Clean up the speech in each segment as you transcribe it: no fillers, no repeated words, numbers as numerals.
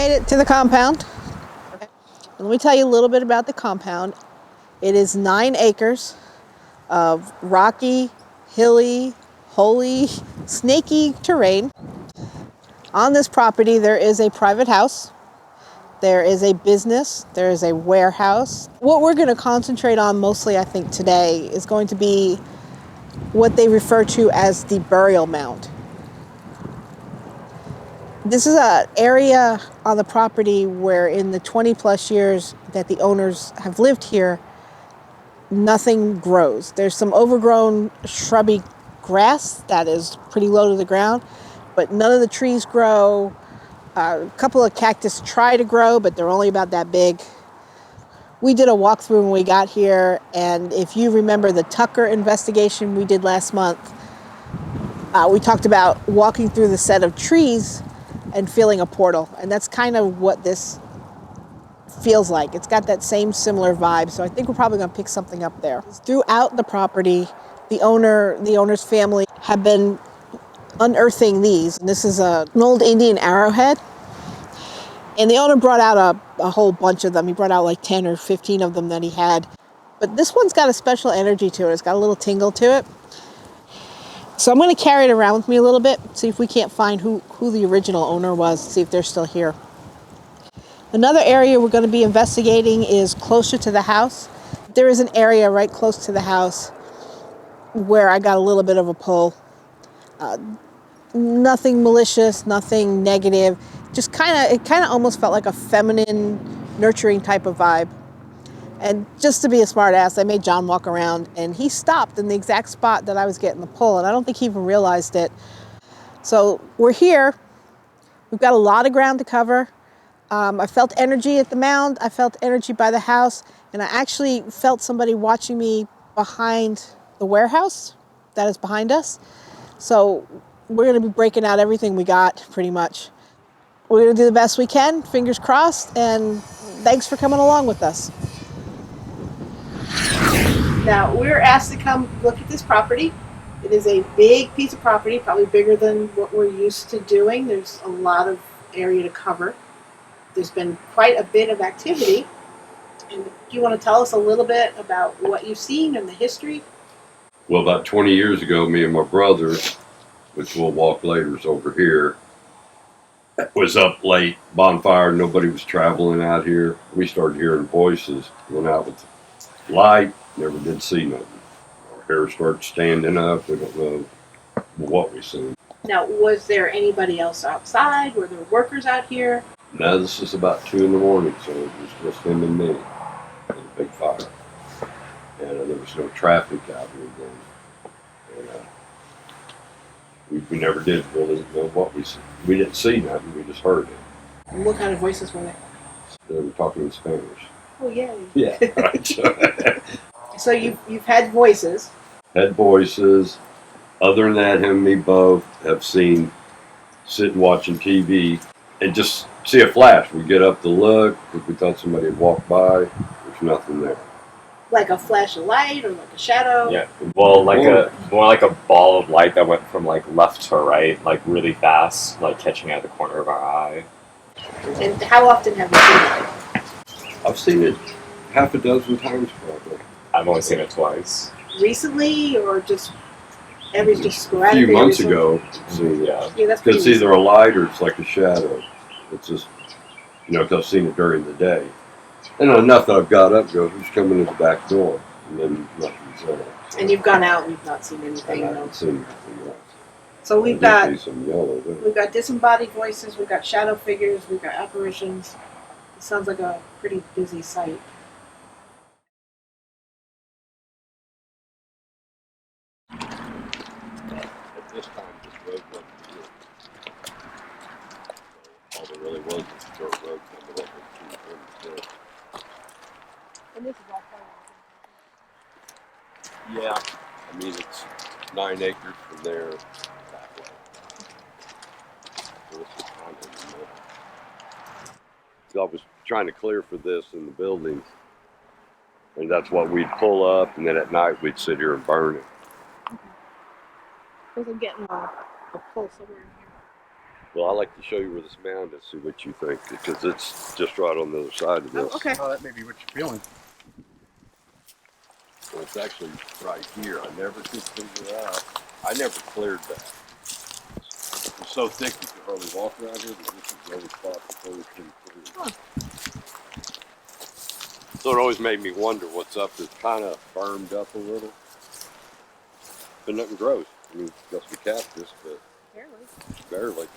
made it to the compound. Okay. Let me tell you a little bit about the compound. It is 9 acres of rocky, hilly, holy, snaky terrain. On this property, there is a private house. There is a business. There is a warehouse. What we're going to concentrate on mostly, I think, today is going to be what they refer to as the burial mound. This is an area on the property where in the 20 plus years that the owners have lived here, nothing grows. There's some overgrown shrubby grass that is pretty low to the ground, but none of the trees grow. A couple of cactus try to grow, but they're only about that big. We did a walkthrough when we got here, and if you remember the Tucker investigation we did last month, we talked about walking through the set of trees and feeling a portal, and that's kind of what this feels like. It's got that same similar vibe, so I think we're probably going to pick something up there. Throughout the property, the owner's family have been unearthing these. This is an old Indian arrowhead, and the owner brought out a whole bunch of them. He brought out like 10 or 15 of them that he had, but this one's got a special energy to it. It's got a little tingle to it. So I'm going to carry it around with me a little bit, see if we can't find who the original owner was, see if they're still here. Another area we're going to be investigating is closer to the house. There is an area right close to the house where I got a little bit of a pull. Nothing malicious, nothing negative. Just it kind of almost felt like a feminine, nurturing type of vibe. And just to be a smart ass, I made John walk around, and he stopped in the exact spot that I was getting the pull, and I don't think he even realized it. So we're here. We've got a lot of ground to cover. I felt energy at the mound. I felt energy by the house, and I actually felt somebody watching me behind the warehouse that is behind us. So we're going to be breaking out everything we got, pretty much. We're going to do the best we can, fingers crossed, and thanks for coming along with us. Now, we were asked to come look at this property. It is a big piece of property, probably bigger than what we're used to doing. There's a lot of area to cover. There's been quite a bit of activity. And do you want to tell us a little bit about what you've seen and the history? Well, about 20 years ago, me and my brother, which we'll walk later, is over here, was up late, bonfire, nobody was traveling out here. We started hearing voices, went out with the light, never did see nothing. Our hair started standing up, we don't know what we seen. Now, was there anybody else outside? Were there workers out here? No, this is about 2 in the morning, so it was just him and me in a big fire. And there was no traffic out here then. And we never did really know what we seen. We didn't see nothing, we just heard it. And what kind of voices were they? They were talking in Spanish. Oh, yeah. Yeah, right. So you've had voices. Had voices. Other than that, him and me both have seen sitting watching TV and just see a flash. We get up to look because we thought somebody had walked by. There's nothing there. Like a flash of light or like a shadow? Yeah. Well, more like a ball of light that went from like left to right, like really fast, like catching out the corner of our eye. And how often have you seen it? I've seen it half a dozen times probably. I've only seen it twice. Recently, or just A sporadically? few months ago, Yeah. Yeah, that's pretty it's either a light or it's like a shadow. It's just, because I've seen it during the day. And enough that I've got up and go, who's coming in the back door? And then nothing's there. So and you've gone out and you've not seen anything. I haven't seen anything else. So we've got some yellow there. We've got disembodied voices, we've got shadow figures, we've got apparitions. It sounds like a pretty busy site. At this time, this road wasn't here. So all there really was a dirt road coming up with 2 ends And this is all there. Yeah. I mean, it's 9 acres from there that way. So this is kind of in the middle. So I was trying to clear for this in the building. And that's what we'd pull up, and then at night we'd sit here and burn it. because I'm getting a pull somewhere in here. Well, I like to show you where this mound is, see what you think, because it's just right on the other side of this. Oh, okay. Oh, that may be what you're feeling. Well, it's actually right here. I never could figure out. I never cleared that. It was so thick you could hardly walk around here, but this is the only spot that's always been cleared. Huh. So it always made me wonder what's up. It's kind of firmed up a little, but nothing grows. I mean, just the cactus, but barely.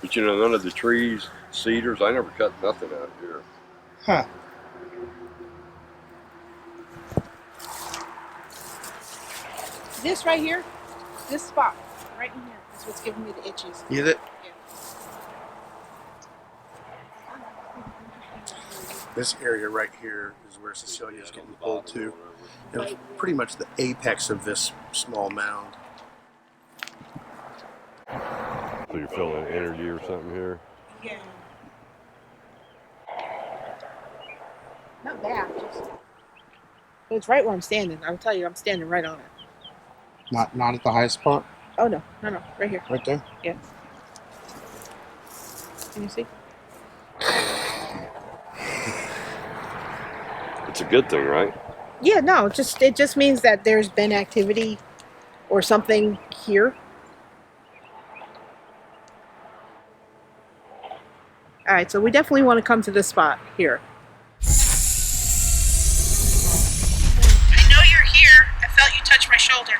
But you know, none of the trees, cedars, I never cut nothing out here. Huh. This right here, this spot, right in here, is what's giving me the itches. Is it? Yeah. This area right here is where Cecilia is getting pulled to. It was pretty much the apex of this small mound. So you're feeling energy or something here? Yeah. Not bad, just. But it's right where I'm standing. I'll tell you, I'm standing right on it. Not at the highest spot? Oh no, right here. Right there? Yeah. Can you see? It's a good thing, right? Yeah, no, it just means that there's been activity or something here. All right, so we definitely want to come to this spot here. I know you're here. I felt you touch my shoulder.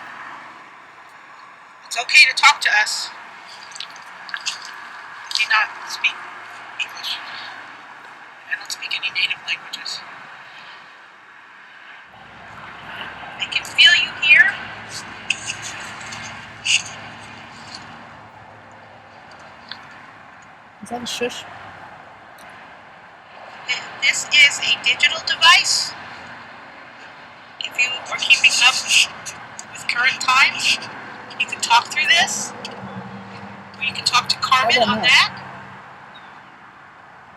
It's okay to talk to us. Do not speak English. I don't speak any native languages. I can feel you here. Is that a shush? This is a digital device. If you are keeping up with current times, you can talk through this. Or you can talk to Carmen on that.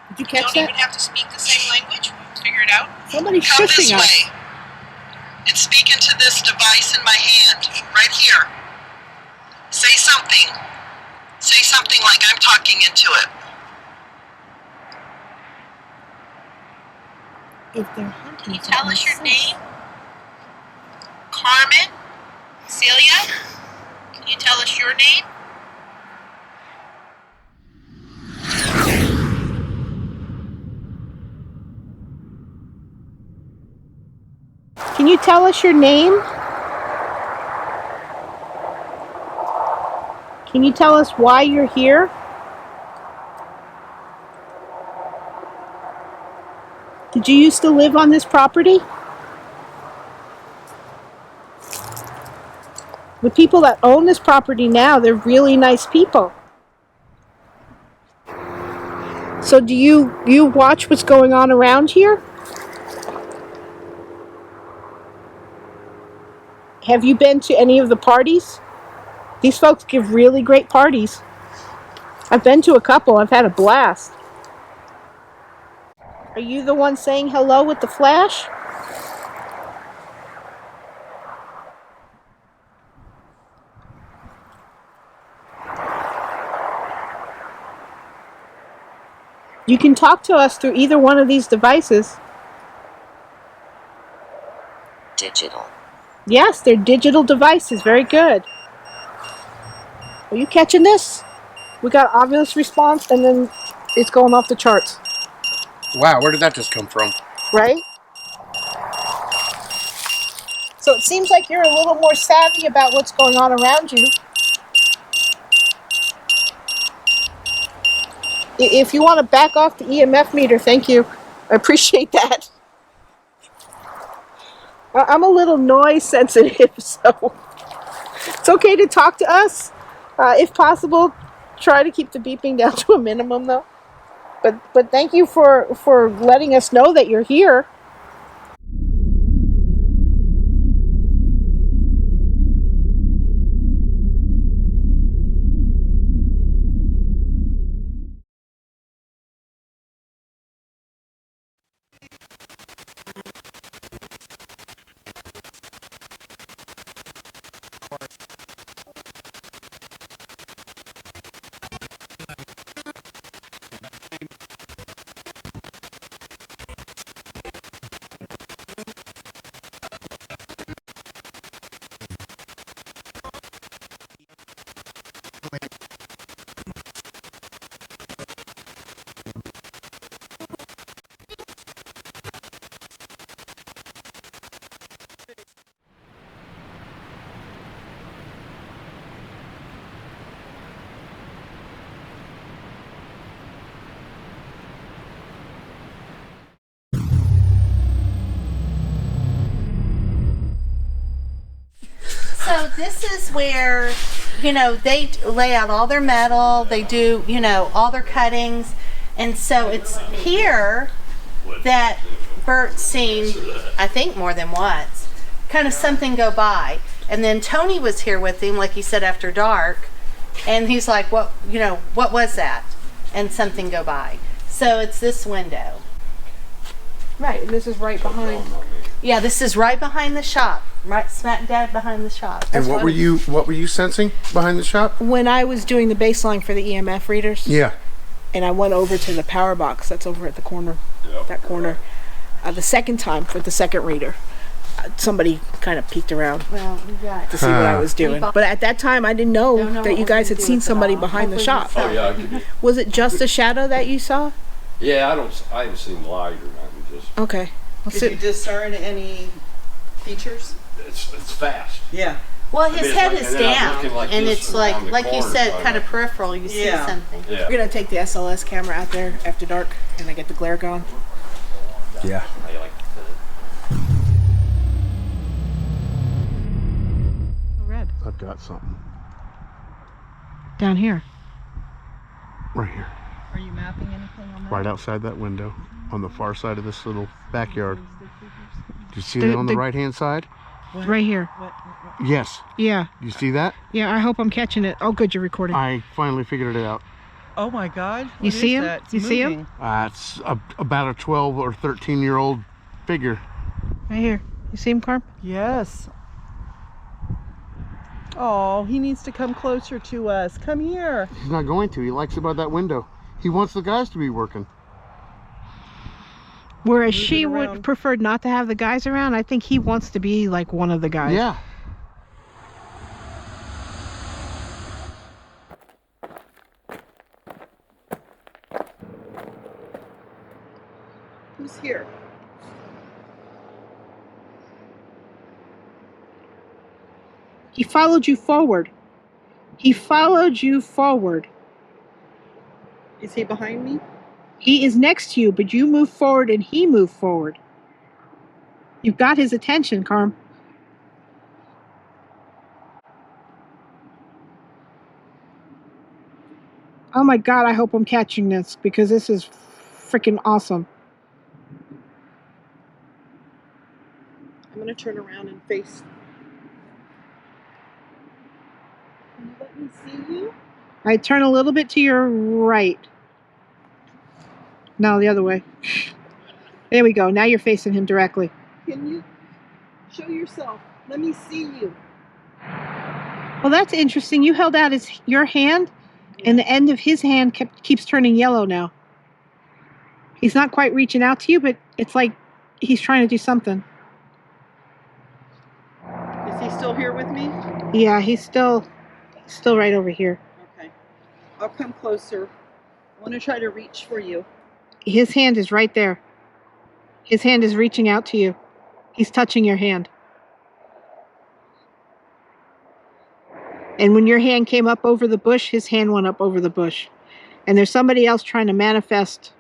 Did you catch that? You don't even have to speak the same language. We'll figure it out. Somebody's shushing us. Way and speak into this device in my hand, right here. Say something. Say something like I'm talking into it. If they're hunting, Can you tell us your name? Carmen? Celia? Can you tell us your name? Can you tell us your name? Can you tell us why you're here? Did you used to live on this property? The people that own this property now, they're really nice people. So do you watch what's going on around here? Have you been to any of the parties? These folks give really great parties. I've been to a couple. I've had a blast. Are you the one saying hello with the flash? You can talk to us through either one of these devices. Digital. Yes, they're digital devices. Very good. Are you catching this? We got obvious response, and then it's going off the charts. Wow, where did that just come from? Right? So it seems like you're a little more savvy about what's going on around you. If you want to back off the EMF meter, thank you. I appreciate that. I'm a little noise sensitive, so it's okay to talk to us. If possible, try to keep the beeping down to a minimum, though. But thank you for letting us know that you're here. this is where, they lay out all their metal, they do, all their cuttings. And so it's here that Bert's seen, I think more than once, kind of something go by. And then Tony was here with him, like he said, after dark. And he's like, what was that? And something go by. So it's this window. Right, and this is right behind. Yeah, this is right behind the shop. Right smack dab behind the shop. And what were you sensing behind the shop? When I was doing the baseline for the EMF readers, Yeah. and I went over to the power box that's over at the corner, that corner, the second time for the second reader, somebody kind of peeked around Well, we got. to see what I was doing. But at that time, I didn't know Don't know that what you we're guys gonna had do seen with it somebody all. behind the Hopefully shop. Oh yeah, I could be. Was it just a shadow that you saw? Yeah, I haven't seen light or nothing. Just Okay. Well, Did you discern any features? it's fast. Yeah. Well, I mean, his it's head like- is and then I'm down, looking like and this it's around the like you corner, said, so I'm kind of like- peripheral. You Yeah. see something. Yeah. We're gonna take the SLS camera out there after dark, and I get the glare gone. Yeah. I like Red I've got something down here. right here, Are you mapping anything on that? right outside that window, on the far side of this little backyard. Do you see The- that on the the- right-hand side? What? Right here. What? Yes. Yeah. You see that? Yeah. I hope I'm catching it. Oh, good, you're recording. I finally figured it out. Oh my God. You What see is him? that? It's You see him? moving. It's about a 12 or 13-year-old figure. Right here. You see him, Carm? Yes. Oh, he needs to come closer to us. Come here. He's not going to. He likes it by that window. He wants the guys to be working. Whereas Move she it would around. prefer not to have the guys around, I think he wants to be like one of the guys. Yeah. Who's here? He followed you forward. He followed you forward. Is he behind me? He is next to you, but you move forward and he moved forward. You've got his attention, Carm. Oh my God, I hope I'm catching this because this is freaking awesome. I'm going to turn around and face. Can you let me see you? I turn a little bit to your right. No, the other way. There we go. Now you're facing him directly. Can you show yourself? Let me see you. Well, that's interesting. You held out your hand, and the end of his hand keeps turning yellow now. He's not quite reaching out to you, but it's like he's trying to do something. Is he still here with me? Yeah, he's still right over here. Okay. I'll come closer. I want to try to reach for you. His hand is right there. His hand is reaching out to you. He's touching your hand. And when your hand came up over the bush, his hand went up over the bush. And there's somebody else trying to manifest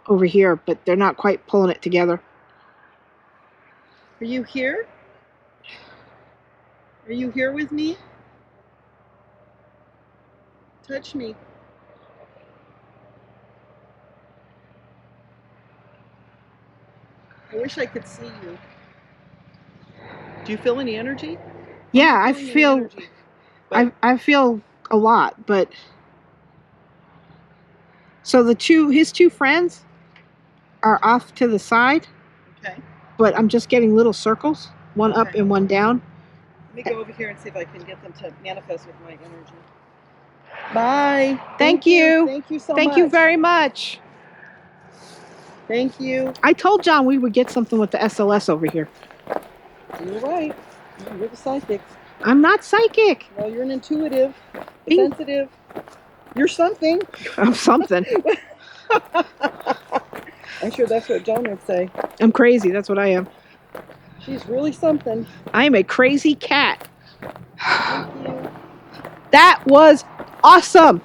over here, but they're not quite pulling it together. Are you here? Are you here with me? Touch me. I wish I could see you. Do you feel any energy? Yeah, I Feeling any feel energy, but I feel a lot, but so his two friends are off to the side, okay. but I'm just getting little circles, one up Okay. and one down. Let me go over here and see if I can get them to manifest with my energy. Bye. Thank you. Thank you so much. Thank you very much. Thank you. I told John we would get something with the SLS over here. You're right. You're the psychic. I'm not psychic. Well, you're an intuitive, Bing. sensitive. You're something. I'm something. I'm sure that's what John would say. I'm crazy. That's what I am. She's really something. I am a crazy cat. Thank you. That was awesome.